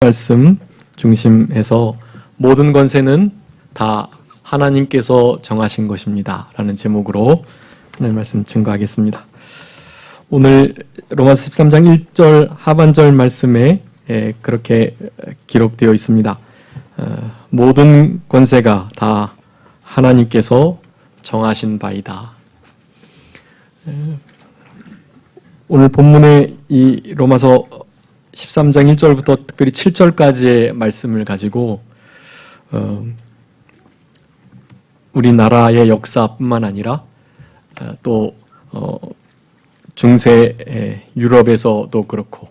말씀 중심에서 모든 권세는 다 하나님께서 정하신 것입니다 라는 제목으로 하나님 말씀 증거하겠습니다. 오늘 로마서 13장 1절 하반절 말씀에 그렇게 기록되어 있습니다. 모든 권세가 다 하나님께서 정하신 바이다. 오늘 본문의 이 로마서 13장 1절부터 특별히 7절까지의 말씀을 가지고 우리나라의 역사뿐만 아니라 또 중세 유럽에서도 그렇고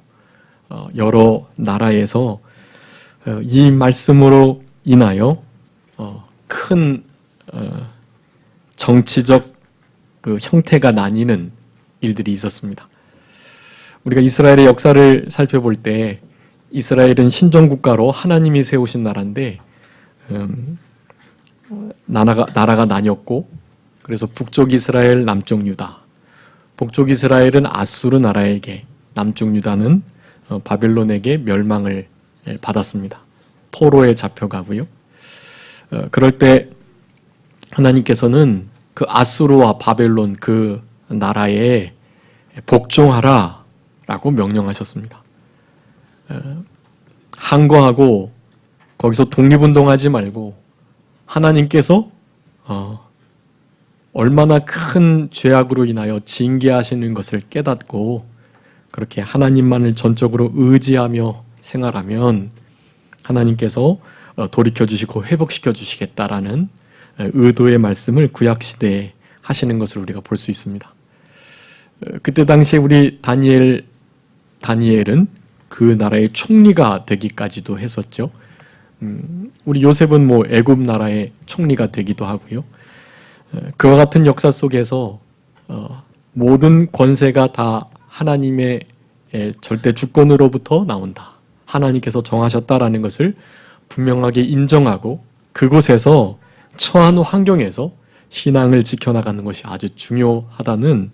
여러 나라에서 이 말씀으로 인하여 큰 정치적 그 형태가 나뉘는 일들이 있었습니다. 우리가 이스라엘의 역사를 살펴볼 때 이스라엘은 신정국가로 하나님이 세우신 나라인데 나라가 나뉘었고, 그래서 북쪽 이스라엘, 남쪽 유다. 북쪽 이스라엘은 아수르 나라에게, 남쪽 유다는 바벨론에게 멸망을 받았습니다. 포로에 잡혀가고요. 그럴 때 하나님께서는 그 아수르와 바벨론 그 나라에 복종하라 라고 명령하셨습니다. 항거하고 거기서 독립운동하지 말고 하나님께서 얼마나 큰 죄악으로 인하여 징계하시는 것을 깨닫고 그렇게 하나님만을 전적으로 의지하며 생활하면 하나님께서 돌이켜주시고 회복시켜 주시겠다라는 의도의 말씀을 구약시대에 하시는 것을 우리가 볼 수 있습니다. 그때 당시에 우리 다니엘은 그 나라의 총리가 되기까지도 했었죠. 우리 요셉은 애굽 나라의 총리가 되기도 하고요. 그와 같은 역사 속에서 모든 권세가 다 하나님의 절대 주권으로부터 나온다. 하나님께서 정하셨다라는 것을 분명하게 인정하고 그곳에서 처한 환경에서 신앙을 지켜나가는 것이 아주 중요하다는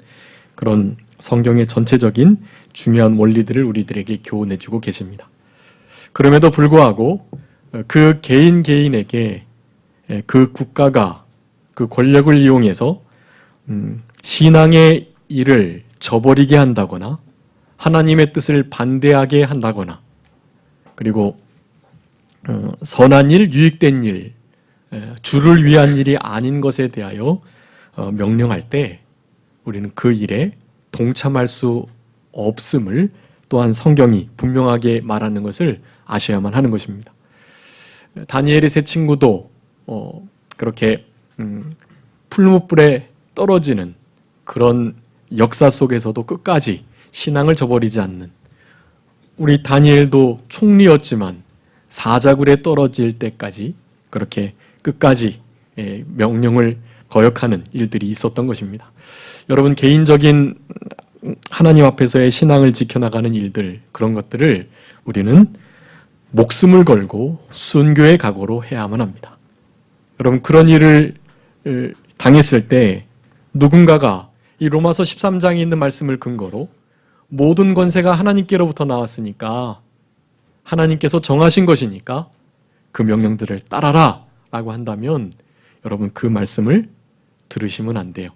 그런 성경의 전체적인 중요한 원리들을 우리들에게 교훈해주고 계십니다. 그럼에도 불구하고 그 개인에게 그 국가가 그 권력을 이용해서 신앙의 일을 저버리게 한다거나 하나님의 뜻을 반대하게 한다거나 그리고 선한 일, 유익된 일, 주를 위한 일이 아닌 것에 대하여 명령할 때 우리는 그 일에 동참할 수 없음을 또한 성경이 분명하게 말하는 것을 아셔야만 하는 것입니다. 다니엘의 세 친구도 그렇게 풀무불에 떨어지는 그런 역사 속에서도 끝까지 신앙을 저버리지 않는, 우리 다니엘도 총리였지만 사자굴에 떨어질 때까지 그렇게 끝까지 명령을 거역하는 일들이 있었던 것입니다. 여러분, 개인적인 하나님 앞에서의 신앙을 지켜나가는 일들, 그런 것들을 우리는 목숨을 걸고 순교의 각오로 해야만 합니다. 여러분, 그런 일을 당했을 때 누군가가 이 로마서 13장에 있는 말씀을 근거로 모든 권세가 하나님께로부터 나왔으니까 하나님께서 정하신 것이니까 그 명령들을 따라라 라고 한다면 여러분, 그 말씀을 들으시면 안 돼요.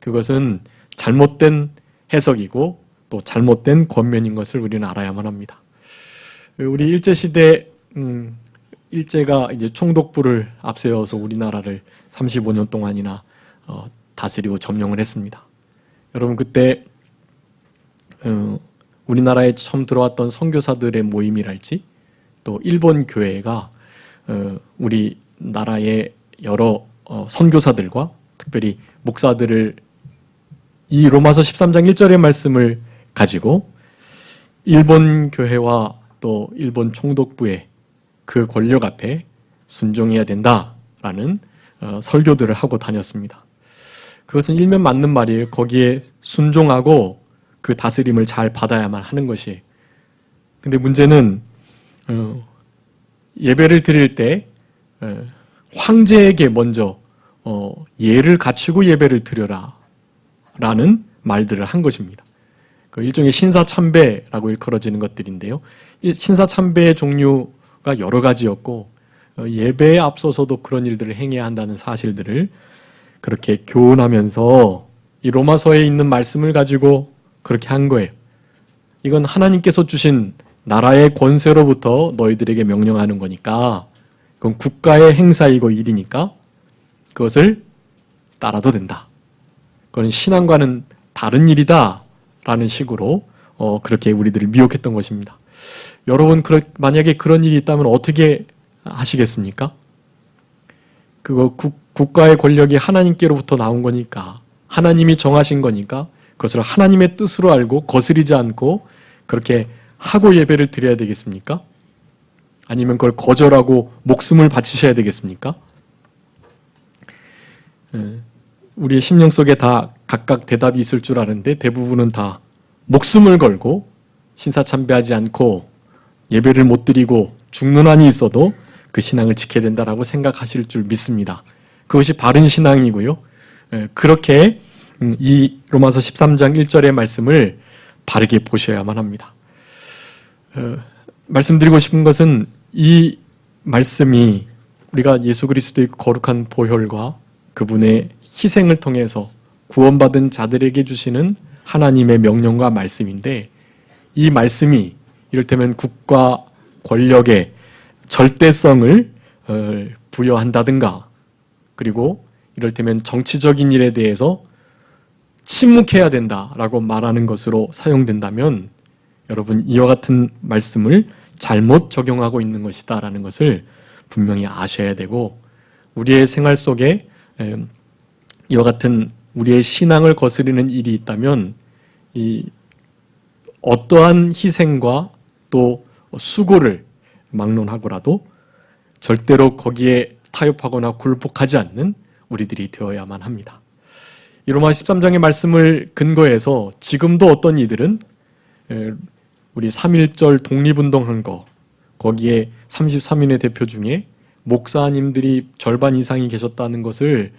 그것은 잘못된 해석이고 또 잘못된 권면인 것을 우리는 알아야만 합니다. 우리 일제시대 일제가 이제 총독부를 앞세워서 우리나라를 35년 동안이나 다스리고 점령을 했습니다. 여러분, 그때 우리나라에 처음 들어왔던 선교사들의 모임이랄지 또 일본 교회가 우리나라의 여러 선교사들과 특별히 목사들을 이 로마서 13장 1절의 말씀을 가지고 일본 교회와 또 일본 총독부의 그 권력 앞에 순종해야 된다라는 설교들을 하고 다녔습니다. 그것은 일면 맞는 말이에요. 거기에 순종하고 그 다스림을 잘 받아야만 하는 것이에요. 근데 문제는 예배를 드릴 때 황제에게 먼저 예를 갖추고 예배를 드려라 라는 말들을 한 것입니다. 그 일종의 신사참배라고 일컬어지는 것들인데요. 신사 참배의 종류가 여러 가지였고 예배에 앞서서도 그런 일들을 행해야 한다는 사실들을 그렇게 교훈하면서 이 로마서에 있는 말씀을 가지고 그렇게 한 거예요. 이건 하나님께서 주신 나라의 권세로부터 너희들에게 명령하는 거니까, 그건 국가의 행사이고 일이니까 그것을 따라도 된다. 그건 신앙과는 다른 일이다 라는 식으로 그렇게 우리들을 미혹했던 것입니다. 여러분, 만약에 그런 일이 있다면 어떻게 하시겠습니까? 그거 국가의 권력이 하나님께로부터 나온 거니까, 하나님이 정하신 거니까 그것을 하나님의 뜻으로 알고 거스리지 않고 그렇게 하고 예배를 드려야 되겠습니까? 아니면 그걸 거절하고 목숨을 바치셔야 되겠습니까? 우리의 심령 속에 다 각각 대답이 있을 줄 아는데 대부분은 다 목숨을 걸고 신사참배하지 않고 예배를 못 드리고 죽는 한이 있어도 그 신앙을 지켜야 된다라고 생각하실 줄 믿습니다. 그것이 바른 신앙이고요. 그렇게 이 로마서 13장 1절의 말씀을 바르게 보셔야만 합니다. 말씀드리고 싶은 것은 이 말씀이 우리가 예수 그리스도의 거룩한 보혈과 그분의 희생을 통해서 구원받은 자들에게 주시는 하나님의 명령과 말씀인데, 이 말씀이 이를테면 국가 권력의 절대성을 부여한다든가, 그리고 이를테면 정치적인 일에 대해서 침묵해야 된다라고 말하는 것으로 사용된다면 여러분, 이와 같은 말씀을 잘못 적용하고 있는 것이다라는 것을 분명히 아셔야 되고, 우리의 생활 속에 이와 같은 우리의 신앙을 거스르는 일이 있다면 이 어떠한 희생과 또 수고를 막론하고라도 절대로 거기에 타협하거나 굴복하지 않는 우리들이 되어야만 합니다. 이 로마 13장의 말씀을 근거해서 지금도 어떤 이들은 우리 3.1절 독립운동한 거, 거기에 33인의 대표 중에 목사님들이 절반 이상이 계셨다는 것을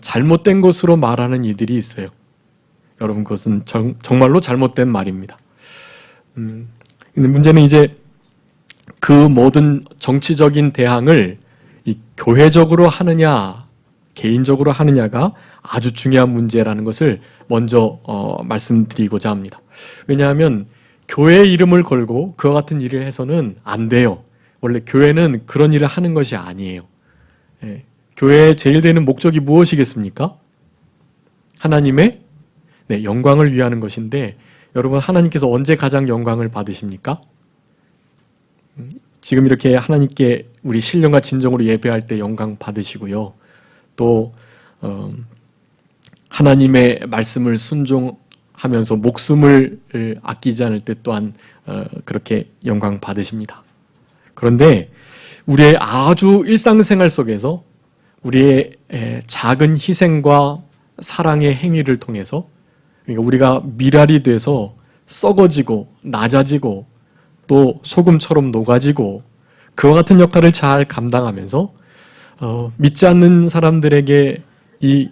잘못된 것으로 말하는 이들이 있어요. 여러분, 그것은 정말로 잘못된 말입니다. 근데 문제는 이제 그 모든 정치적인 대항을 이 교회적으로 하느냐 개인적으로 하느냐가 아주 중요한 문제라는 것을 먼저 말씀드리고자 합니다. 왜냐하면 교회의 이름을 걸고 그와 같은 일을 해서는 안 돼요. 원래 교회는 그런 일을 하는 것이 아니에요. 교회의 제일 되는 목적이 무엇이겠습니까? 하나님의 영광을 위하는 것인데, 여러분, 하나님께서 언제 가장 영광을 받으십니까? 지금 이렇게 하나님께 우리 신령과 진정으로 예배할 때 영광 받으시고요. 또 하나님의 말씀을 순종하면서 목숨을 아끼지 않을 때 또한 그렇게 영광 받으십니다. 그런데 우리의 아주 일상생활 속에서 우리의 작은 희생과 사랑의 행위를 통해서, 그러니까 우리가 미랄이 돼서 썩어지고 낮아지고 또 소금처럼 녹아지고 그와 같은 역할을 잘 감당하면서 믿지 않는 사람들에게 이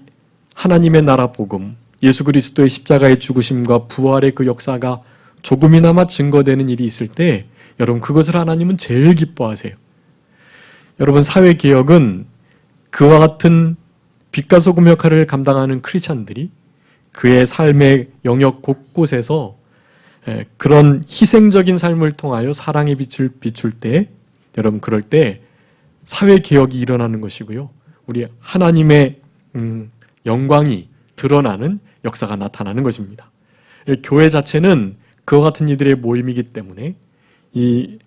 하나님의 나라 복음, 예수 그리스도의 십자가의 죽으심과 부활의 그 역사가 조금이나마 증거되는 일이 있을 때 여러분, 그것을 하나님은 제일 기뻐하세요. 여러분, 사회개혁은 그와 같은 빛과 소금 역할을 감당하는 크리스찬들이 그의 삶의 영역 곳곳에서 그런 희생적인 삶을 통하여 사랑의 빛을 비출 때, 여러분, 그럴 때 사회개혁이 일어나는 것이고요. 우리 하나님의 영광이 드러나는 역사가 나타나는 것입니다. 교회 자체는 그와 같은 이들의 모임이기 때문에 이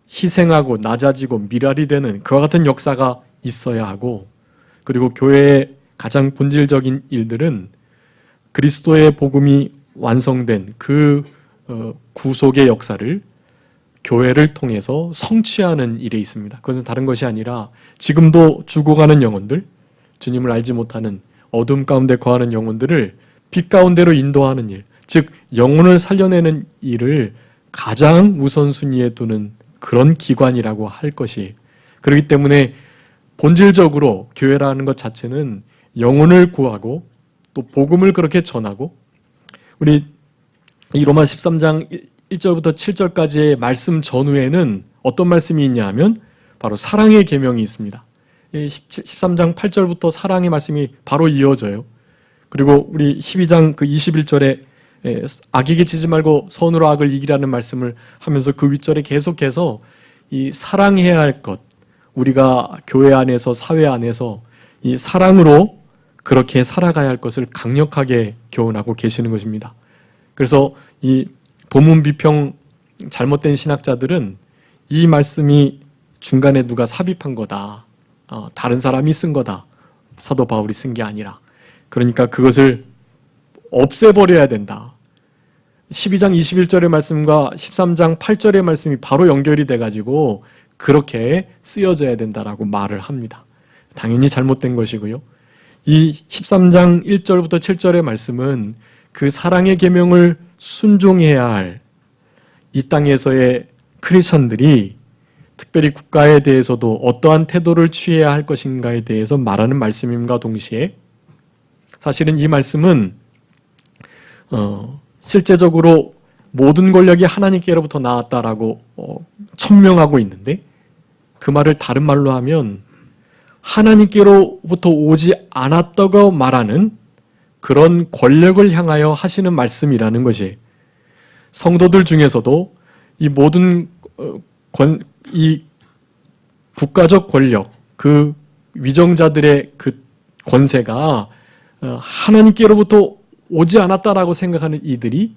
희생하고 낮아지고 미랄이 되는 그와 같은 역사가 있어야 하고, 그리고 교회의 가장 본질적인 일들은 그리스도의 복음이 완성된 그 구속의 역사를 교회를 통해서 성취하는 일에 있습니다. 그것은 다른 것이 아니라 지금도 죽어가는 영혼들, 주님을 알지 못하는 어둠 가운데 거하는 영혼들을 빛 가운데로 인도하는 일, 즉 영혼을 살려내는 일을 가장 우선순위에 두는 그런 기관이라고 할 것이, 그렇기 때문에 본질적으로 교회라는 것 자체는 영혼을 구하고 또 복음을 그렇게 전하고, 우리 이 로마 13장 1절부터 7절까지의 말씀 전후에는 어떤 말씀이 있냐 하면 바로 사랑의 계명이 있습니다. 13장 8절부터 사랑의 말씀이 바로 이어져요. 그리고 우리 12장 그 21절에 악에게 지지 말고 선으로 악을 이기라는 말씀을 하면서 그 윗절에 계속해서 이 사랑해야 할 것, 우리가 교회 안에서 사회 안에서 이 사랑으로 그렇게 살아가야 할 것을 강력하게 교훈하고 계시는 것입니다. 그래서 이 본문 비평 잘못된 신학자들은 이 말씀이 중간에 누가 삽입한 거다, 다른 사람이 쓴 거다, 사도 바울이 쓴 게 아니라, 그러니까 그것을 없애버려야 된다. 12장 21절의 말씀과 13장 8절의 말씀이 바로 연결이 돼가지고 그렇게 쓰여져야 된다라고 말을 합니다. 당연히 잘못된 것이고요. 이 13장 1절부터 7절의 말씀은 그 사랑의 계명을 순종해야 할 이 땅에서의 크리스천들이 특별히 국가에 대해서도 어떠한 태도를 취해야 할 것인가에 대해서 말하는 말씀임과 동시에 사실은 이 말씀은 실제적으로 모든 권력이 하나님께로부터 나왔다라고 천명하고 있는데, 그 말을 다른 말로 하면 하나님께로부터 오지 않았다고 말하는 그런 권력을 향하여 하시는 말씀이라는 것이, 성도들 중에서도 이 모든 이 국가적 권력, 그 위정자들의 그 권세가 하나님께로부터 오지 않았다라고 생각하는 이들이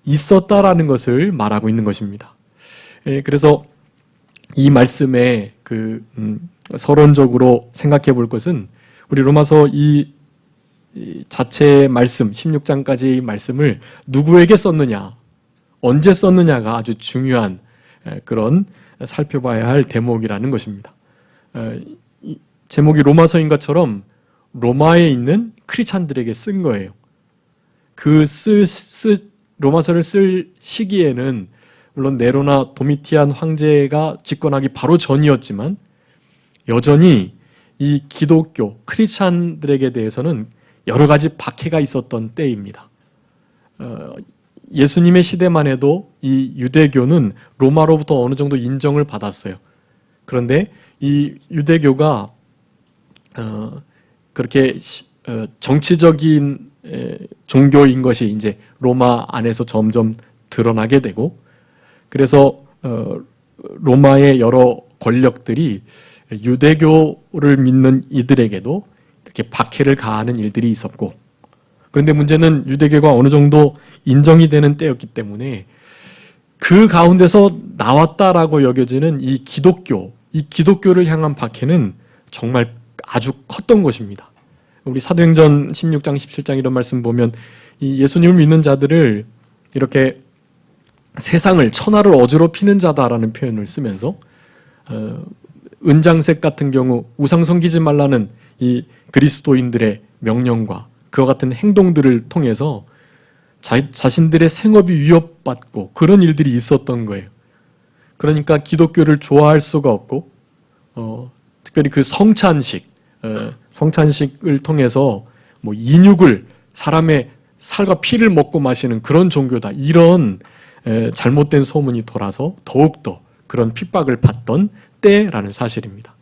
있었다라는 것을 말하고 있는 것입니다. 그래서 이 말씀에 그 서론적으로 생각해 볼 것은, 우리 로마서 이 자체의 말씀, 16장까지의 말씀을 누구에게 썼느냐, 언제 썼느냐가 아주 중요한 그런 살펴봐야 할 대목이라는 것입니다. 제목이 로마서인 것처럼 로마에 있는 크리스찬들에게 쓴 거예요. 그 로마서를 쓸 시기에는 물론 네로나 도미티안 황제가 집권하기 바로 전이었지만 여전히 이 기독교 크리스찬들에게 대해서는 여러 가지 박해가 있었던 때입니다. 예수님의 시대만 해도 이 유대교는 로마로부터 어느 정도 인정을 받았어요. 그런데 이 유대교가 그렇게 정치적인 종교인 것이 이제 로마 안에서 점점 드러나게 되고, 그래서 로마의 여러 권력들이 유대교를 믿는 이들에게도 이렇게 박해를 가하는 일들이 있었고, 그런데 문제는 유대교가 어느 정도 인정이 되는 때였기 때문에 그 가운데서 나왔다라고 여겨지는 이 기독교를 향한 박해는 정말 아주 컸던 것입니다. 우리 사도행전 16장, 17장 이런 말씀 보면 이 예수님을 믿는 자들을 이렇게 세상을, 천하를 어지럽히는 자다라는 표현을 쓰면서 은장색 같은 경우 우상 섬기지 말라는 이 그리스도인들의 명령과 그와 같은 행동들을 통해서 자신들의 생업이 위협받고 그런 일들이 있었던 거예요. 그러니까 기독교를 좋아할 수가 없고, 특별히 그 성찬식을 통해서 뭐 인육을, 사람의 살과 피를 먹고 마시는 그런 종교다, 이런 잘못된 소문이 돌아서 더욱더 그런 핍박을 받던 때라는 사실입니다.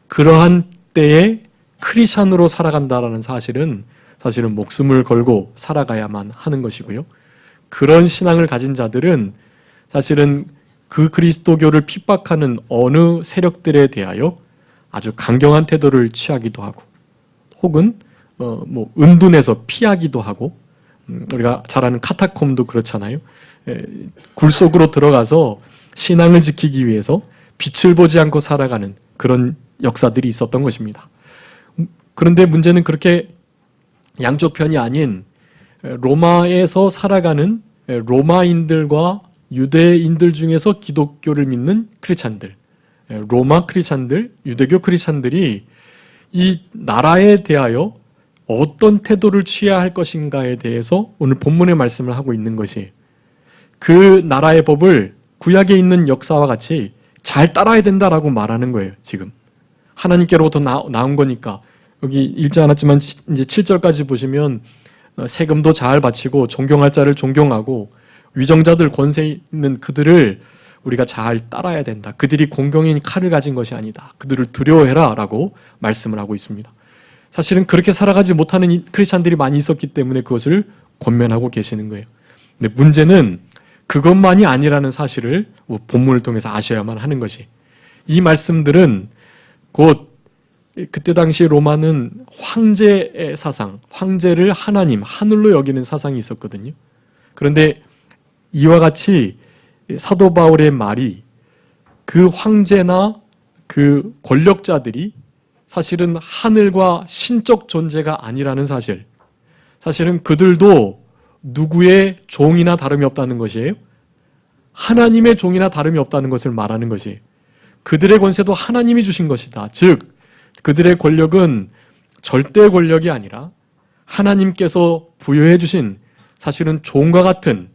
그러한 때에 크리스찬으로 살아간다라는 사실은 목숨을 걸고 살아가야만 하는 것이고요. 그런 신앙을 가진 자들은 사실은 그 그리스도교를 핍박하는 어느 세력들에 대하여 아주 강경한 태도를 취하기도 하고, 혹은 뭐 은둔해서 피하기도 하고, 우리가 잘 아는 카타콤도 그렇잖아요. 굴 속으로 들어가서 신앙을 지키기 위해서 빛을 보지 않고 살아가는 그런 역사들이 있었던 것입니다. 그런데 문제는 그렇게 양쪽 편이 아닌 로마에서 살아가는 로마인들과 유대인들 중에서 기독교를 믿는 크리스찬들, 로마 크리스찬들, 유대교 크리스찬들이 이 나라에 대하여 어떤 태도를 취해야 할 것인가에 대해서 오늘 본문의 말씀을 하고 있는 것이, 그 나라의 법을 구약에 있는 역사와 같이 잘 따라야 된다라고 말하는 거예요. 지금 하나님께로부터 나온 거니까. 여기 읽지 않았지만 이제 7절까지 보시면 세금도 잘 바치고 존경할 자를 존경하고 위정자들, 권세 있는 그들을 우리가 잘 따라야 된다. 그들이 공경인 칼을 가진 것이 아니다. 그들을 두려워해라 라고 말씀을 하고 있습니다. 사실은 그렇게 살아가지 못하는 크리스찬들이 많이 있었기 때문에 그것을 권면하고 계시는 거예요. 근데 문제는 그것만이 아니라는 사실을 본문을 통해서 아셔야만 하는 것이, 이 말씀들은 곧 그때 당시 로마는 황제의 사상, 황제를 하나님, 하늘로 여기는 사상이 있었거든요. 그런데 이와 같이 사도 바울의 말이 그 황제나 그 권력자들이 사실은 하늘과 신적 존재가 아니라는 사실, 사실은 그들도 누구의 종이나 다름이 없다는 것이에요. 하나님의 종이나 다름이 없다는 것을 말하는 것이에요. 그들의 권세도 하나님이 주신 것이다. 즉 그들의 권력은 절대 권력이 아니라 하나님께서 부여해 주신 사실은 종과 같은,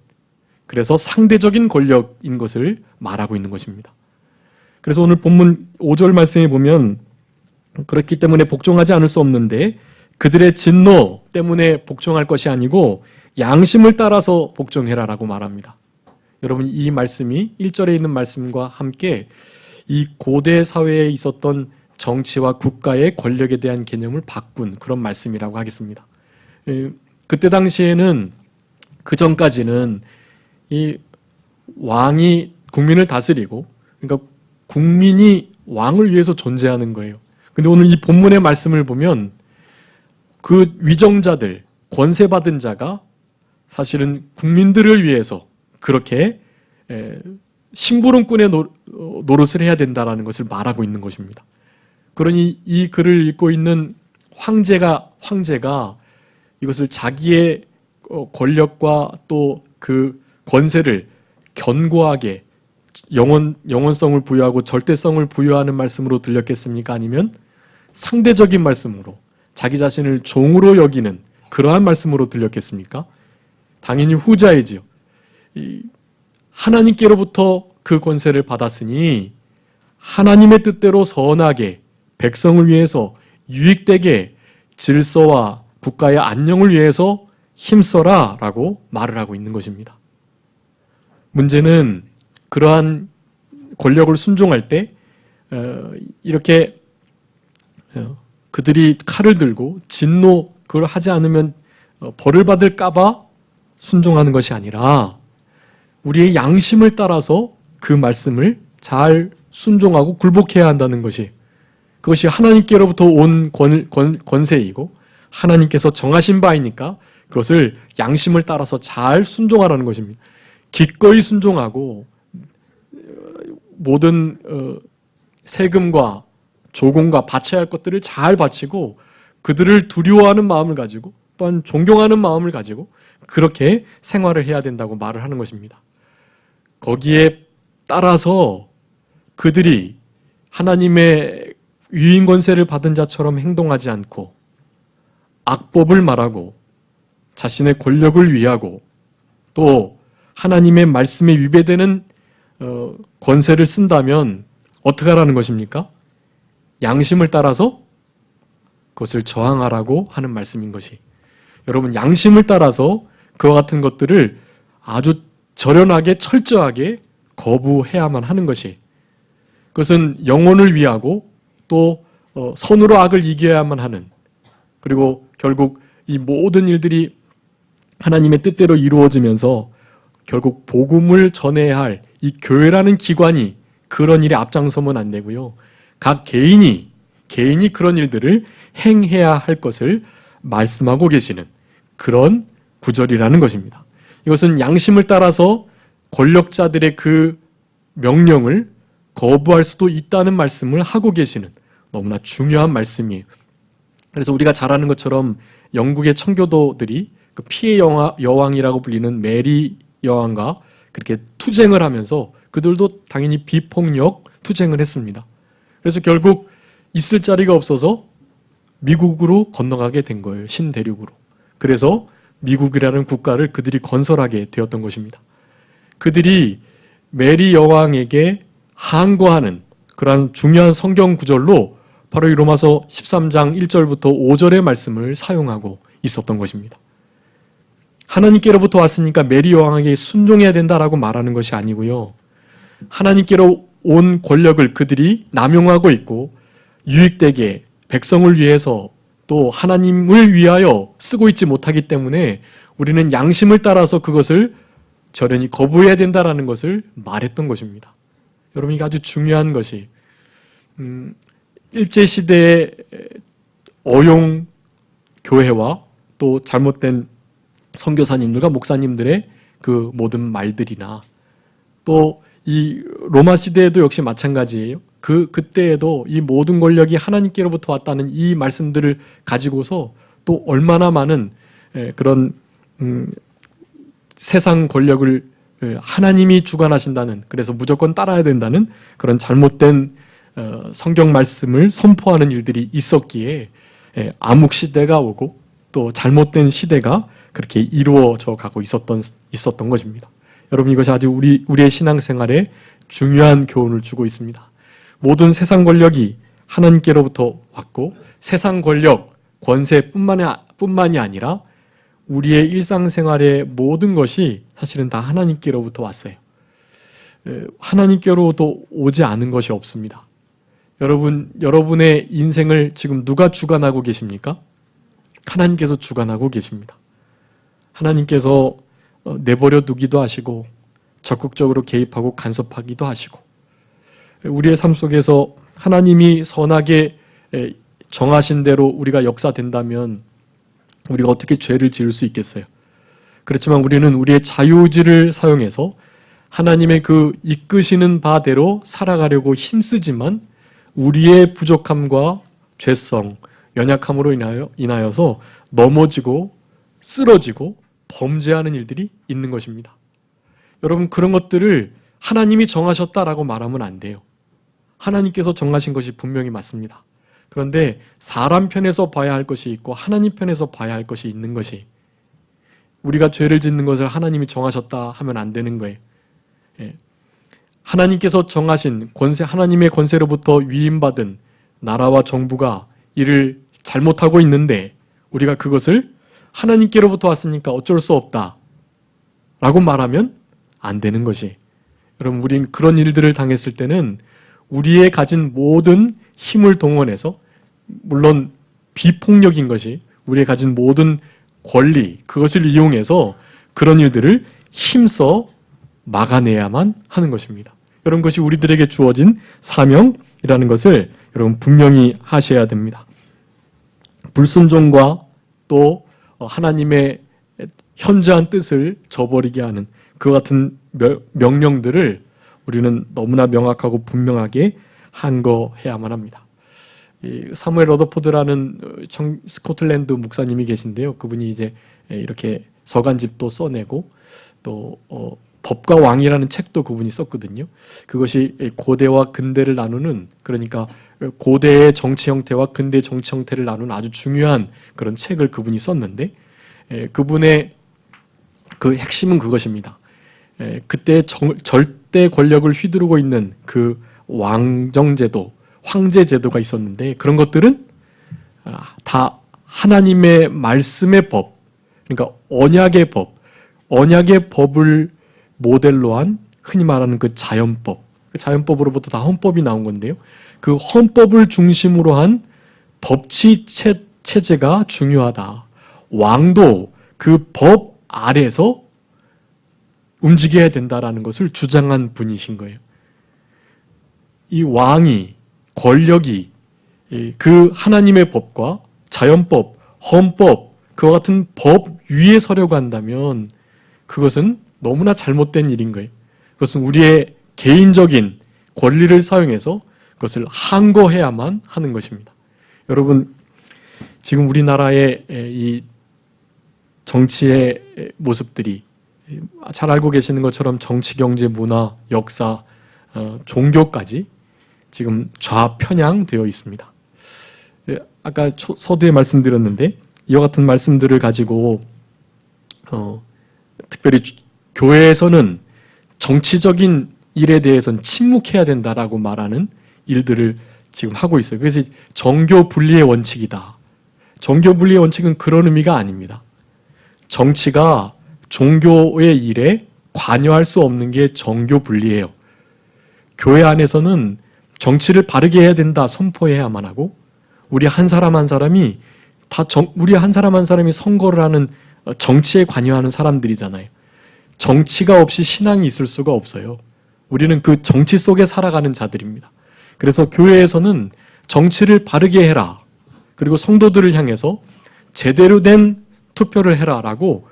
그래서 상대적인 권력인 것을 말하고 있는 것입니다. 그래서 오늘 본문 5절 말씀에 보면 그렇기 때문에 복종하지 않을 수 없는데 그들의 진노 때문에 복종할 것이 아니고 양심을 따라서 복종해라라고 말합니다. 여러분, 이 말씀이 1절에 있는 말씀과 함께 이 고대 사회에 있었던 정치와 국가의 권력에 대한 개념을 바꾼 그런 말씀이라고 하겠습니다. 그때 당시에는, 그 전까지는 이 왕이 국민을 다스리고, 그러니까 국민이 왕을 위해서 존재하는 거예요. 근데 오늘 이 본문의 말씀을 보면 그 위정자들, 권세받은 자가 사실은 국민들을 위해서 그렇게 심부름꾼의 노릇을 해야 된다는 것을 말하고 있는 것입니다. 그러니 이 글을 읽고 있는 황제가 이것을 자기의 권력과 또 그 권세를 견고하게 영원성을 부여하고 절대성을 부여하는 말씀으로 들렸겠습니까? 아니면 상대적인 말씀으로 자기 자신을 종으로 여기는 그러한 말씀으로 들렸겠습니까? 당연히 후자이지요. 하나님께로부터 그 권세를 받았으니 하나님의 뜻대로 선하게 백성을 위해서 유익되게 질서와 국가의 안녕을 위해서 힘써라 라고 말을 하고 있는 것입니다. 문제는 그러한 권력을 순종할 때 이렇게 그들이 칼을 들고 진노, 그걸 하지 않으면 벌을 받을까 봐 순종하는 것이 아니라 우리의 양심을 따라서 그 말씀을 잘 순종하고 굴복해야 한다는 것이, 그것이 하나님께로부터 온 권세이고 하나님께서 정하신 바이니까 그것을 양심을 따라서 잘 순종하라는 것입니다. 기꺼이 순종하고 모든 세금과 조공과 바쳐야 할 것들을 잘 바치고 그들을 두려워하는 마음을 가지고 또한 존경하는 마음을 가지고 그렇게 생활을 해야 된다고 말을 하는 것입니다. 거기에 따라서 그들이 하나님의 위인 권세를 받은 자처럼 행동하지 않고 악법을 말하고 자신의 권력을 위하고 또 하나님의 말씀에 위배되는 권세를 쓴다면 어떻게 하라는 것입니까? 양심을 따라서 그것을 저항하라고 하는 말씀인 것이, 여러분, 양심을 따라서 그와 같은 것들을 아주 절연하게 철저하게 거부해야만 하는 것이, 그것은 영혼을 위하고 또 선으로 악을 이겨야만 하는, 그리고 결국 이 모든 일들이 하나님의 뜻대로 이루어지면서 결국 복음을 전해야 할 이 교회라는 기관이 그런 일에 앞장서면 안 되고요. 각 개인이 그런 일들을 행해야 할 것을 말씀하고 계시는 그런 구절이라는 것입니다. 이것은 양심을 따라서 권력자들의 그 명령을 거부할 수도 있다는 말씀을 하고 계시는 너무나 중요한 말씀이에요. 그래서 우리가 잘 아는 것처럼 영국의 청교도들이 그 피해 여왕이라고 불리는 메리 여왕과 그렇게 투쟁을 하면서 그들도 당연히 비폭력 투쟁을 했습니다. 그래서 결국 있을 자리가 없어서 미국으로 건너가게 된 거예요. 신대륙으로. 그래서 미국이라는 국가를 그들이 건설하게 되었던 것입니다. 그들이 메리 여왕에게 항거하는 그러한 중요한 성경 구절로 바로 이 로마서 13장 1절부터 5절의 말씀을 사용하고 있었던 것입니다. 하나님께로부터 왔으니까 메리 왕에게 순종해야 된다라고 말하는 것이 아니고요. 하나님께로 온 권력을 그들이 남용하고 있고 유익되게 백성을 위해서 또 하나님을 위하여 쓰고 있지 못하기 때문에 우리는 양심을 따라서 그것을 절연히 거부해야 된다라는 것을 말했던 것입니다. 여러분, 이게 아주 중요한 것이 일제시대의 어용 교회와 또 잘못된 선교사님들과 목사님들의 그 모든 말들이나 또 이 로마 시대에도 역시 마찬가지예요. 그때에도 이 모든 권력이 하나님께로부터 왔다는 이 말씀들을 가지고서 또 얼마나 많은 그런 세상 권력을 하나님이 주관하신다는, 그래서 무조건 따라야 된다는 그런 잘못된 성경 말씀을 선포하는 일들이 있었기에 암흑 시대가 오고 또 잘못된 시대가 그렇게 이루어져 가고 있었던 것입니다. 여러분, 이것이 아주 우리의 신앙생활에 중요한 교훈을 주고 있습니다. 모든 세상 권력이 하나님께로부터 왔고 세상 권력, 권세뿐만이 아니라 우리의 일상생활의 모든 것이 사실은 다 하나님께로부터 왔어요. 하나님께로부터 오지 않은 것이 없습니다. 여러분의 인생을 지금 누가 주관하고 계십니까? 하나님께서 주관하고 계십니다. 하나님께서 내버려 두기도 하시고 적극적으로 개입하고 간섭하기도 하시고 우리의 삶 속에서 하나님이 선하게 정하신 대로 우리가 역사된다면 우리가 어떻게 죄를 지을 수 있겠어요? 그렇지만 우리는 우리의 자유의지를 사용해서 하나님의 그 이끄시는 바대로 살아가려고 힘쓰지만 우리의 부족함과 죄성, 연약함으로 인하여서 넘어지고 쓰러지고 범죄하는 일들이 있는 것입니다. 여러분, 그런 것들을 하나님이 정하셨다라고 말하면 안 돼요. 하나님께서 정하신 것이 분명히 맞습니다. 그런데 사람 편에서 봐야 할 것이 있고 하나님 편에서 봐야 할 것이 있는 것이, 우리가 죄를 짓는 것을 하나님이 정하셨다 하면 안 되는 거예요. 하나님께서 정하신 권세, 하나님의 권세로부터 위임받은 나라와 정부가 이를 잘못하고 있는데 우리가 그것을 하나님께로부터 왔으니까 어쩔 수 없다 라고 말하면 안 되는 것이, 여러분, 우린 그런 일들을 당했을 때는 우리의 가진 모든 힘을 동원해서, 물론 비폭력인 것이, 우리의 가진 모든 권리, 그것을 이용해서 그런 일들을 힘써 막아내야만 하는 것입니다. 여러분, 그것이 우리들에게 주어진 사명이라는 것을 여러분 분명히 하셔야 됩니다. 불순종과 또 하나님의 현저한 뜻을 저버리게 하는 그 같은 명령들을 우리는 너무나 명확하고 분명하게 한거해야만 합니다. 사무엘 러더포드라는 스코틀랜드 목사님이 계신데요. 그분이 이제 이렇게 서간집도 써내고 또 법과 왕이라는 책도 그분이 썼거든요. 그것이 고대와 근대를 나누는, 그러니까 고대의 정치 형태와 근대의 정치 형태를 나누는 아주 중요한 그런 책을 그분이 썼는데, 그분의 그 핵심은 그것입니다. 그때 절대 권력을 휘두르고 있는 그 왕정제도, 황제제도가 있었는데 그런 것들은 다 하나님의 말씀의 법, 그러니까 언약의 법을 모델로 한 흔히 말하는 그 자연법, 그 자연법으로부터 다 헌법이 나온 건데요. 그 헌법을 중심으로 한 법치 체제가 중요하다. 왕도 그 법 아래서 움직여야 된다라는 것을 주장한 분이신 거예요. 이 왕이, 권력이 그 하나님의 법과 자연법, 헌법, 그와 같은 법 위에 서려고 한다면 그것은 너무나 잘못된 일인 거예요. 그것은 우리의 개인적인 권리를 사용해서 그것을 항거해야만 하는 것입니다. 여러분, 지금 우리나라의 이 정치의 모습들이 잘 알고 계시는 것처럼 정치, 경제, 문화, 역사, 종교까지 지금 좌편향되어 있습니다. 아까 서두에 말씀드렸는데 이와 같은 말씀들을 가지고 특별히 교회에서는 정치적인 일에 대해서는 침묵해야 된다라고 말하는 일들을 지금 하고 있어요. 그래서 정교 분리의 원칙이다. 정교 분리의 원칙은 그런 의미가 아닙니다. 정치가 종교의 일에 관여할 수 없는 게 정교 분리예요. 교회 안에서는 정치를 바르게 해야 된다 선포해야만 하고, 우리 한 사람 한 사람이 우리 한 사람 한 사람이 선거를 하는 정치에 관여하는 사람들이잖아요. 정치가 없이 신앙이 있을 수가 없어요. 우리는 그 정치 속에 살아가는 자들입니다. 그래서 교회에서는 정치를 바르게 해라, 그리고 성도들을 향해서 제대로 된 투표를 해라라고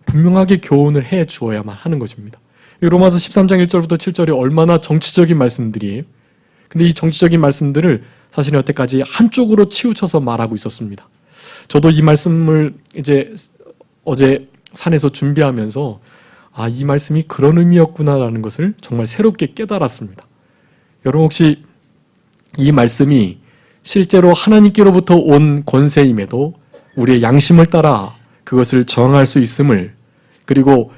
분명하게 교훈을 해 주어야만 하는 것입니다. 로마서 13장 1절부터 7절이 얼마나 정치적인 말씀들이에요. 근데 이 정치적인 말씀들을 사실 여태까지 한쪽으로 치우쳐서 말하고 있었습니다. 저도 이 말씀을 이제 어제 산에서 준비하면서 이 말씀이 그런 의미였구나라는 것을 정말 새롭게 깨달았습니다. 여러분 혹시 이 말씀이 실제로 하나님께로부터 온 권세임에도 우리의 양심을 따라 그것을 정할 수 있음을, 그리고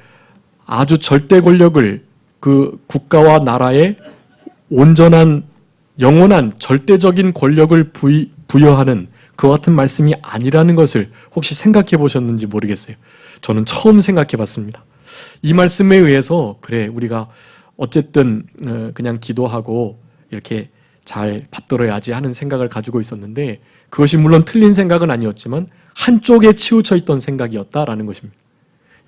아주 절대 권력을 그 국가와 나라에 온전한 영원한 절대적인 권력을 부여하는 그 같은 말씀이 아니라는 것을 혹시 생각해 보셨는지 모르겠어요. 저는 처음 생각해 봤습니다. 이 말씀에 의해서 그래 우리가 어쨌든 그냥 기도하고 이렇게 잘 받들어야지 하는 생각을 가지고 있었는데, 그것이 물론 틀린 생각은 아니었지만 한쪽에 치우쳐 있던 생각이었다라는 것입니다.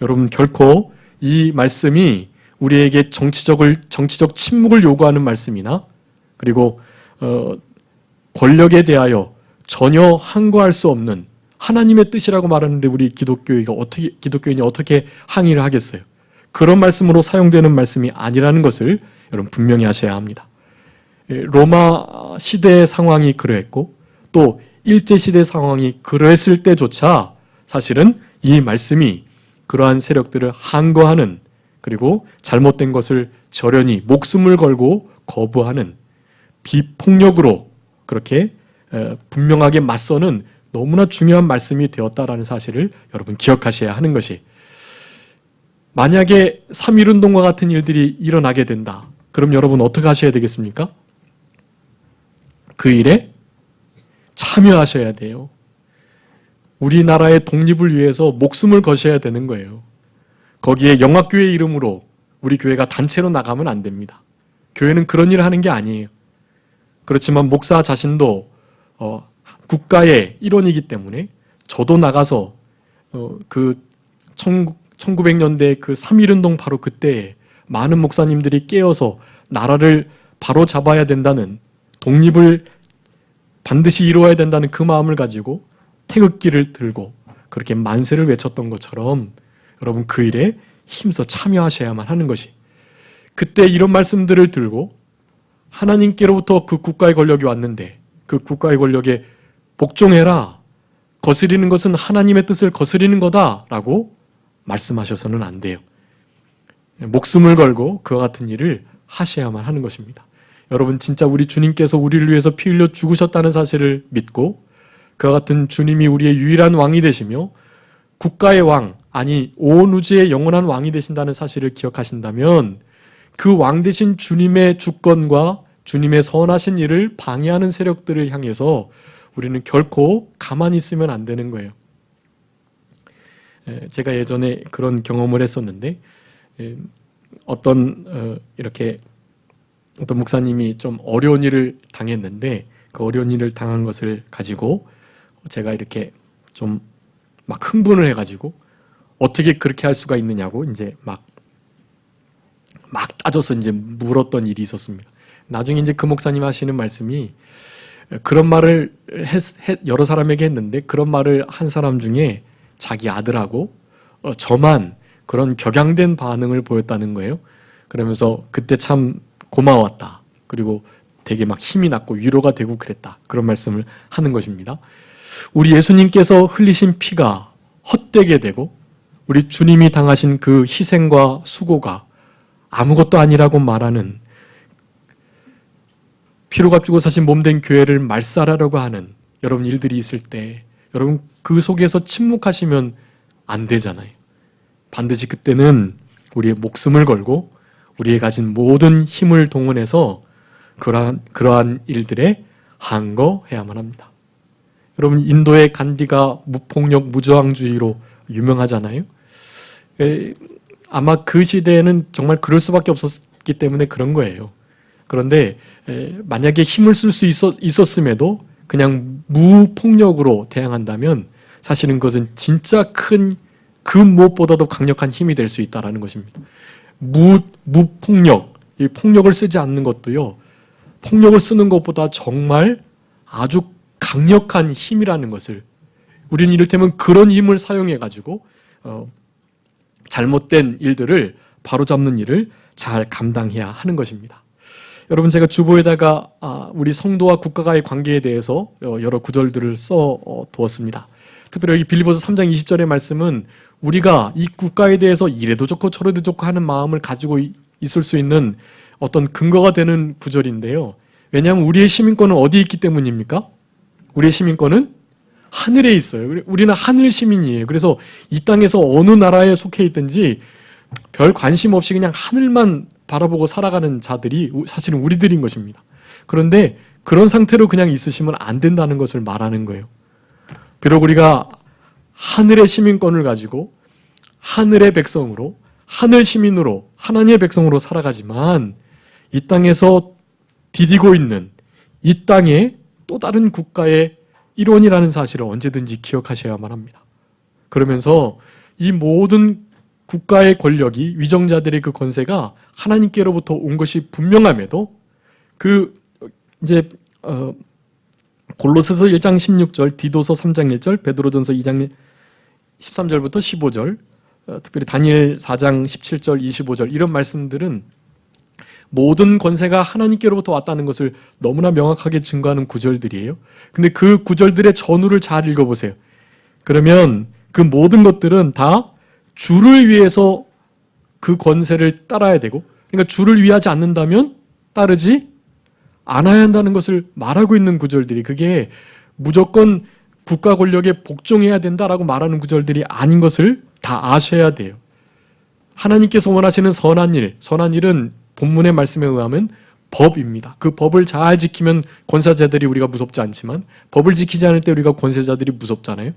여러분 결코 이 말씀이 우리에게 정치적 침묵을 요구하는 말씀이나, 그리고 권력에 대하여 전혀 항거할 수 없는 하나님의 뜻이라고 말하는데 우리 기독교인이 어떻게 항의를 하겠어요? 그런 말씀으로 사용되는 말씀이 아니라는 것을 여러분 분명히 하셔야 합니다. 로마 시대의 상황이 그러했고 또 일제시대 상황이 그러했을 때조차 사실은 이 말씀이 그러한 세력들을 항거하는, 그리고 잘못된 것을 절연히 목숨을 걸고 거부하는 비폭력으로 그렇게 분명하게 맞서는 너무나 중요한 말씀이 되었다라는 사실을 여러분 기억하셔야 하는 것이, 만약에 3.1운동과 같은 일들이 일어나게 된다. 그럼 여러분 어떻게 하셔야 되겠습니까? 그 일에 참여하셔야 돼요. 우리나라의 독립을 위해서 목숨을 거셔야 되는 거예요. 거기에 영화교회 이름으로 우리 교회가 단체로 나가면 안 됩니다. 교회는 그런 일을 하는 게 아니에요. 그렇지만 목사 자신도 국가의 일원이기 때문에 저도 나가서 그 1900년대 그 3.1운동 바로 그때에 많은 목사님들이 깨어서 나라를 바로 잡아야 된다는, 독립을 반드시 이루어야 된다는 그 마음을 가지고 태극기를 들고 그렇게 만세를 외쳤던 것처럼 여러분 그 일에 힘써 참여하셔야만 하는 것이, 그때 이런 말씀들을 들고 하나님께로부터 그 국가의 권력이 왔는데 그 국가의 권력에 복종해라, 거스리는 것은 하나님의 뜻을 거스리는 거다라고 말씀하셔서는 안 돼요. 목숨을 걸고 그와 같은 일을 하셔야만 하는 것입니다. 여러분 진짜 우리 주님께서 우리를 위해서 피 흘려 죽으셨다는 사실을 믿고 그와 같은 주님이 우리의 유일한 왕이 되시며 국가의 왕, 아니 온 우주의 영원한 왕이 되신다는 사실을 기억하신다면 그 왕 되신 주님의 주권과 주님의 선하신 일을 방해하는 세력들을 향해서 우리는 결코 가만히 있으면 안 되는 거예요. 제가 예전에 그런 경험을 했었는데 어떤 목사님이 좀 어려운 일을 당했는데 그 어려운 일을 당한 것을 가지고 제가 이렇게 좀 막 흥분을 해가지고 어떻게 그렇게 할 수가 있느냐고 이제 막 따져서 이제 물었던 일이 있었습니다. 나중에 이제 그 목사님 하시는 말씀이 그런 말을 여러 사람에게 했는데 그런 말을 한 사람 중에 자기 아들하고 저만 그런 격양된 반응을 보였다는 거예요. 그러면서 그때 참 고마웠다. 그리고 되게 막 힘이 났고 위로가 되고 그랬다. 그런 말씀을 하는 것입니다. 우리 예수님께서 흘리신 피가 헛되게 되고 우리 주님이 당하신 그 희생과 수고가 아무것도 아니라고 말하는, 피로 값주고 사신 몸된 교회를 말살하려고 하는 여러분 일들이 있을 때 여러분 그 속에서 침묵하시면 안 되잖아요. 반드시 그때는 우리의 목숨을 걸고 우리의 가진 모든 힘을 동원해서 그러한 일들에 항거해야만 합니다. 여러분 인도의 간디가 무폭력 무저항주의로 유명하잖아요. 아마 그 시대에는 정말 그럴 수밖에 없었기 때문에 그런 거예요. 그런데 만약에 힘을 쓸 수 있었음에도 그냥 무폭력으로 대항한다면 사실은 그것은 진짜 큰 그 무엇보다도 강력한 힘이 될 수 있다는 것입니다. 무폭력, 이 폭력을 쓰지 않는 것도요, 폭력을 쓰는 것보다 정말 아주 강력한 힘이라는 것을, 우리는 이를테면 그런 힘을 사용해가지고 잘못된 일들을 바로잡는 일을 잘 감당해야 하는 것입니다. 여러분, 제가 주보에다가 우리 성도와 국가와의 관계에 대해서 여러 구절들을 써 두었습니다. 특별히 여기 빌립보서 3장 20절의 말씀은 우리가 이 국가에 대해서 이래도 좋고 저래도 좋고 하는 마음을 가지고 있을 수 있는 어떤 근거가 되는 구절인데요. 왜냐하면 우리의 시민권은 어디에 있기 때문입니까? 우리의 시민권은 하늘에 있어요. 우리는 하늘 시민이에요. 그래서 이 땅에서 어느 나라에 속해 있든지 별 관심 없이 그냥 하늘만 바라보고 살아가는 자들이 사실은 우리들인 것입니다. 그런데 그런 상태로 그냥 있으시면 안 된다는 것을 말하는 거예요. 비록 우리가 하늘의 시민권을 가지고 하늘의 백성으로, 하늘 시민으로, 하나님의 백성으로 살아가지만 이 땅에서 디디고 있는 이 땅의 또 다른 국가의 일원이라는 사실을 언제든지 기억하셔야만 합니다. 그러면서 이 모든 국가의 권력이, 위정자들의 그 권세가 하나님께로부터 온 것이 분명함에도 골로새서 1장 16절, 디도서 3장 1절, 베드로전서 2장 13절부터 15절, 특별히 다니엘 4장 17절, 25절 이런 말씀들은 모든 권세가 하나님께로부터 왔다는 것을 너무나 명확하게 증거하는 구절들이에요. 근데 그 구절들의 전후를 잘 읽어보세요. 그러면 그 모든 것들은 다 주를 위해서 그 권세를 따라야 되고, 그러니까 주를 위하지 않는다면 따르지 않아야 한다는 것을 말하고 있는 구절들이, 그게 무조건 국가 권력에 복종해야 된다라고 말하는 구절들이 아닌 것을 다 아셔야 돼요. 하나님께서 원하시는 선한 일은 본문의 말씀에 의하면 법입니다. 그 법을 잘 지키면 권사자들이 우리가 무섭지 않지만 법을 지키지 않을 때 우리가 권세자들이 무섭잖아요.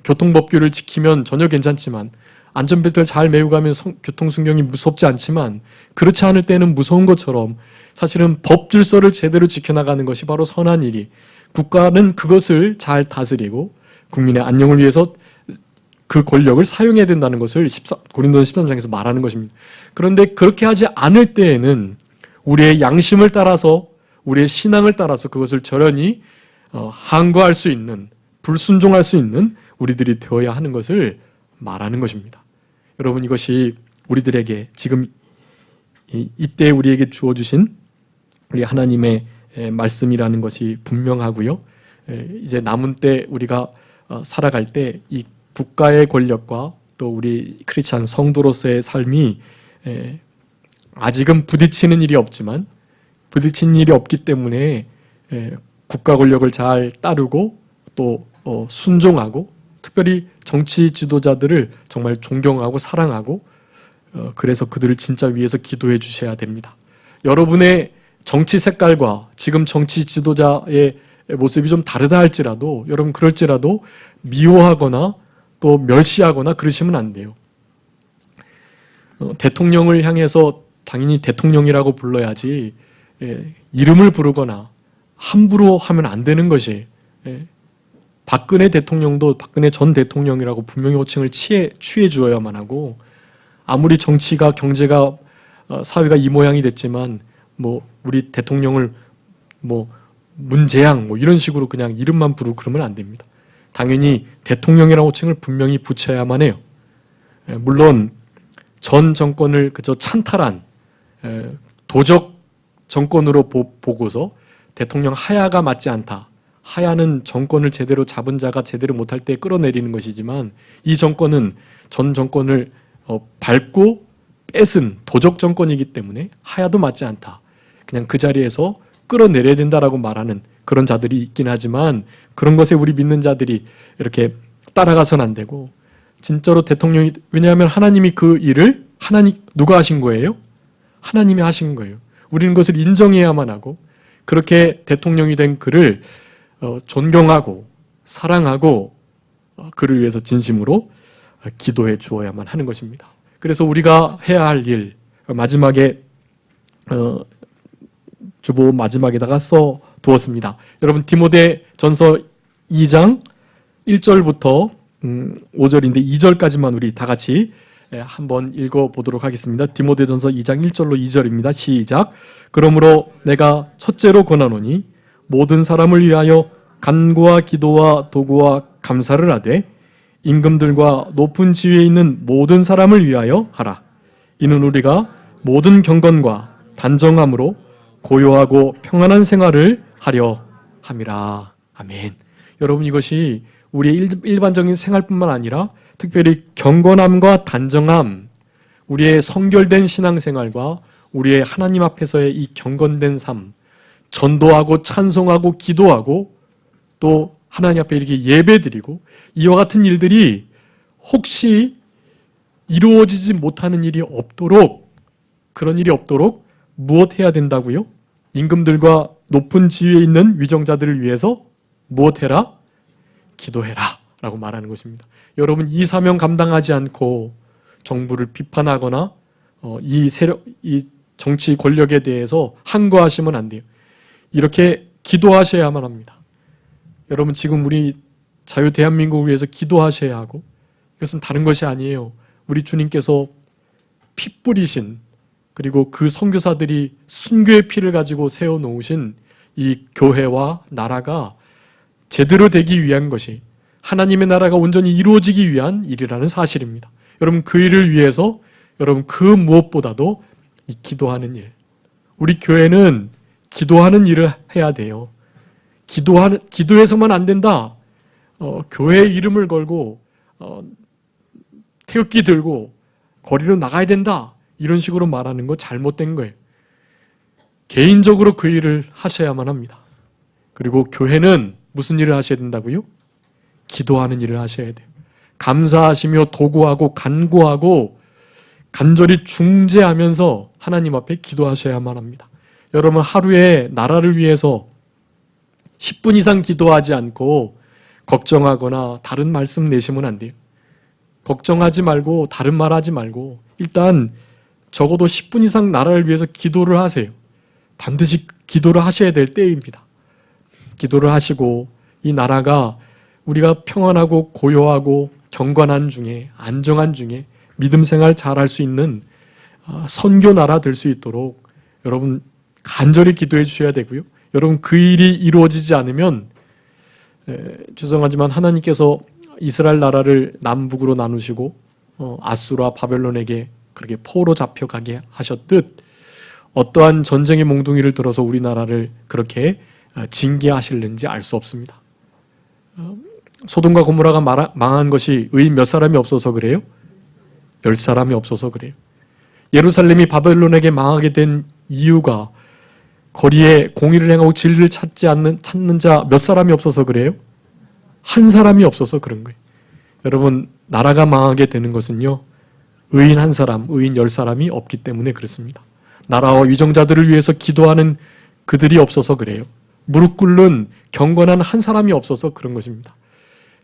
교통법규를 지키면 전혀 괜찮지만, 안전벨트를 잘 메고 가면 교통순경이 무섭지 않지만, 그렇지 않을 때는 무서운 것처럼 사실은 법 질서를 제대로 지켜나가는 것이 바로 선한 일이, 국가는 그것을 잘 다스리고 국민의 안녕을 위해서 그 권력을 사용해야 된다는 것을 고린도서 13장에서 말하는 것입니다. 그런데 그렇게 하지 않을 때에는 우리의 양심을 따라서, 우리의 신앙을 따라서 그것을 절연히 항거할 수 있는, 불순종할 수 있는 우리들이 되어야 하는 것을 말하는 것입니다. 여러분, 이것이 우리들에게 지금 이때 우리에게 주어주신 우리 하나님의 말씀이라는 것이 분명하고요. 이제 남은 때 우리가 살아갈 때 이 국가의 권력과 또 우리 크리스찬 성도로서의 삶이 아직은 부딪히는 일이 없지만, 부딪히는 일이 없기 때문에 국가 권력을 잘 따르고 또 순종하고, 특별히 정치 지도자들을 정말 존경하고 사랑하고, 그래서 그들을 진짜 위해서 기도해 주셔야 됩니다. 여러분의 정치 색깔과 지금 정치 지도자의 모습이 좀 다르다 할지라도, 여러분 그럴지라도 미워하거나 또 멸시하거나 그러시면 안 돼요. 대통령을 향해서 당연히 대통령이라고 불러야지 이름을 부르거나 함부로 하면 안 되는 것이, 박근혜 대통령도 박근혜 전 대통령이라고 분명히 호칭을 취해 주어야만 하고, 아무리 정치가, 경제가, 사회가 이 모양이 됐지만 우리 대통령을 문재양 이런 식으로 그냥 이름만 부르고 그러면 안 됩니다. 당연히 대통령이라는 호칭을 분명히 붙여야만 해요. 물론 전 정권을 그저 찬탈한 도적 정권으로 보고서 대통령 하야가 맞지 않다, 하야는 정권을 제대로 잡은 자가 제대로 못할 때 끌어내리는 것이지만, 이 정권은 전 정권을 밟고 뺏은 도적 정권이기 때문에 하야도 맞지 않다, 그냥 그 자리에서 끌어내려야 된다라고 말하는 그런 자들이 있긴 하지만, 그런 것에 우리 믿는 자들이 이렇게 따라가선 안 되고, 진짜로 대통령이, 왜냐하면 하나님이 그 일을, 누가 하신 거예요? 하나님이 하신 거예요. 우리는 그것을 인정해야만 하고, 그렇게 대통령이 된 그를 존경하고 사랑하고 그를 위해서 진심으로 기도해 주어야만 하는 것입니다. 그래서 우리가 해야 할 일, 마지막에 주보 마지막에다가 써 두었습니다. 여러분 디모데 전서 2장 1절부터 5절인데 2절까지만 우리 다 같이 한번 읽어보도록 하겠습니다. 디모데 전서 2장 1절로 2절입니다. 시작. 그러므로 내가 첫째로 권하노니 모든 사람을 위하여 간구와 기도와 도구와 감사를 하되 임금들과 높은 지위에 있는 모든 사람을 위하여 하라. 이는 우리가 모든 경건과 단정함으로 고요하고 평안한 생활을 하려 함이라. 아멘. 여러분 이것이 우리의 일반적인 생활뿐만 아니라 특별히 경건함과 단정함, 우리의 성결된 신앙생활과 우리의 하나님 앞에서의 이 경건된 삶, 전도하고 찬송하고 기도하고 또 하나님 앞에 이렇게 예배드리고 이와 같은 일들이 혹시 이루어지지 못하는 일이 없도록, 그런 일이 없도록 무엇 해야 된다고요? 임금들과 높은 지위에 있는 위정자들을 위해서 무엇 해라? 기도해라 라고 말하는 것입니다. 여러분 이 사명 감당하지 않고 정부를 비판하거나 이 정치 권력에 대해서 항거하시면 안 돼요. 이렇게 기도하셔야만 합니다. 여러분 지금 우리 자유 대한민국을 위해서 기도하셔야 하고, 이것은 다른 것이 아니에요. 우리 주님께서 피 뿌리신, 그리고 그 선교사들이 순교의 피를 가지고 세워놓으신 이 교회와 나라가 제대로 되기 위한 것이, 하나님의 나라가 온전히 이루어지기 위한 일이라는 사실입니다. 여러분 그 일을 위해서 여러분 그 무엇보다도 이 기도하는 일, 우리 교회는 기도하는 일을 해야 돼요. 기도해서만 안 된다. 교회의 이름을 걸고 태극기 들고 거리로 나가야 된다. 이런 식으로 말하는 거 잘못된 거예요. 개인적으로 그 일을 하셔야만 합니다. 그리고 교회는 무슨 일을 하셔야 된다고요? 기도하는 일을 하셔야 돼요. 감사하시며 도구하고 간구하고 간절히 중재하면서 하나님 앞에 기도하셔야만 합니다. 여러분 하루에 나라를 위해서 10분 이상 기도하지 않고 걱정하거나 다른 말씀 내시면 안 돼요. 걱정하지 말고 다른 말 하지 말고 일단 적어도 10분 이상 나라를 위해서 기도를 하세요. 반드시 기도를 하셔야 될 때입니다. 기도를 하시고 이 나라가 우리가 평안하고 고요하고 경건한 중에, 안정한 중에 믿음 생활 잘할 수 있는 선교 나라 될 수 있도록 여러분 간절히 기도해 주셔야 되고요. 여러분 그 일이 이루어지지 않으면 죄송하지만 하나님께서 이스라엘 나라를 남북으로 나누시고 아수르와 바벨론에게 그렇게 포로 잡혀가게 하셨듯 어떠한 전쟁의 몽둥이를 들어서 우리나라를 그렇게 징계하실는지 알 수 없습니다. 소돔과 고모라가 망한 것이 의인 몇 사람이 없어서 그래요? 10사람이 없어서 그래요. 예루살렘이 바벨론에게 망하게 된 이유가 거리에 공의를 행하고 진리를 찾는 자 몇 사람이 없어서 그래요? 한 사람이 없어서 그런 거예요. 여러분 나라가 망하게 되는 것은요, 의인 한 사람, 의인 10사람이 없기 때문에 그렇습니다. 나라와 위정자들을 위해서 기도하는 그들이 없어서 그래요. 무릎 꿇는 경건한 한 사람이 없어서 그런 것입니다.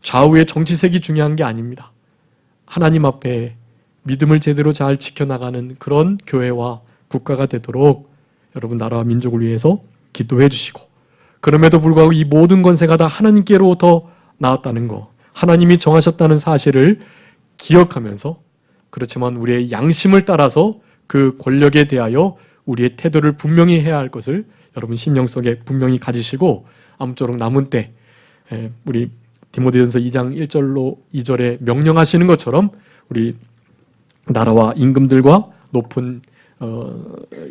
좌우의 정치색이 중요한 게 아닙니다. 하나님 앞에 믿음을 제대로 잘 지켜나가는 그런 교회와 국가가 되도록 여러분 나라와 민족을 위해서 기도해 주시고, 그럼에도 불구하고 이 모든 권세가 다 하나님께로부터 나왔다는 거, 하나님이 정하셨다는 사실을 기억하면서, 그렇지만 우리의 양심을 따라서 그 권력에 대하여 우리의 태도를 분명히 해야 할 것을 여러분 심령 속에 분명히 가지시고 아무쪼록 남은 때 우리 디모데전서 2장 1절로 2절에 명령하시는 것처럼 우리 나라와 임금들과 높은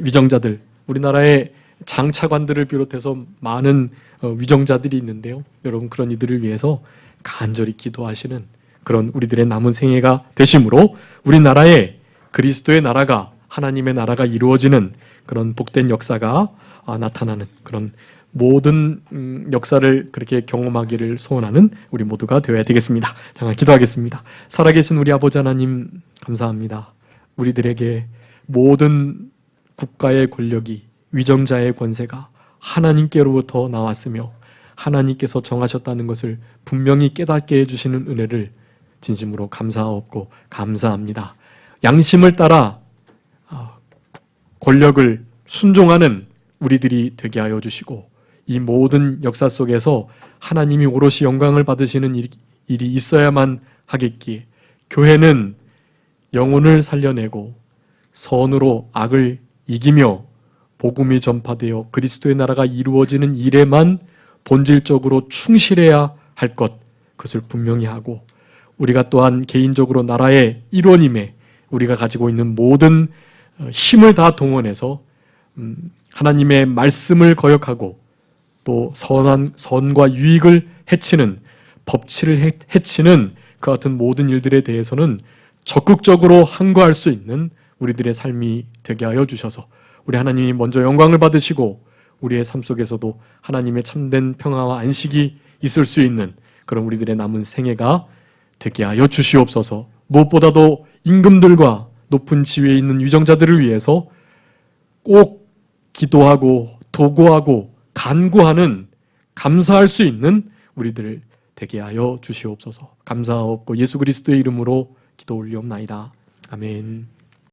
위정자들, 우리나라의 장차관들을 비롯해서 많은 위정자들이 있는데요. 여러분 그런 이들을 위해서 간절히 기도하시는 그런 우리들의 남은 생애가 되심으로 우리나라의 그리스도의 나라가, 하나님의 나라가 이루어지는 그런 복된 역사가 나타나는 그런 모든 역사를 그렇게 경험하기를 소원하는 우리 모두가 되어야 되겠습니다. 잠깐 기도하겠습니다. 살아계신 우리 아버지 하나님 감사합니다. 우리들에게 모든 국가의 권력이, 위정자의 권세가 하나님께로부터 나왔으며 하나님께서 정하셨다는 것을 분명히 깨닫게 해주시는 은혜를 진심으로 감사하옵고 감사합니다. 양심을 따라 권력을 순종하는 우리들이 되게 하여 주시고, 이 모든 역사 속에서 하나님이 오롯이 영광을 받으시는 일이 있어야만 하겠기에 교회는 영혼을 살려내고 선으로 악을 이기며 복음이 전파되어 그리스도의 나라가 이루어지는 일에만 본질적으로 충실해야 할 것, 그것을 분명히 하고, 우리가 또한 개인적으로 나라의 일원임에 우리가 가지고 있는 모든 힘을 다 동원해서 하나님의 말씀을 거역하고 또 선과 유익을 해치는, 법치를 해치는 그 같은 모든 일들에 대해서는 적극적으로 항거할 수 있는 우리들의 삶이 되게 하여 주셔서, 우리 하나님이 먼저 영광을 받으시고 우리의 삶 속에서도 하나님의 참된 평화와 안식이 있을 수 있는 그런 우리들의 남은 생애가 되게 하여 주시옵소서. 무엇보다도 임금들과 높은 지위에 있는 유정자들을 위해서 꼭 기도하고 도구하고 간구하는, 감사할 수 있는 우리들 되게 하여 주시옵소서. 감사하옵고 예수 그리스도의 이름으로 기도 올리옵나이다. 아멘.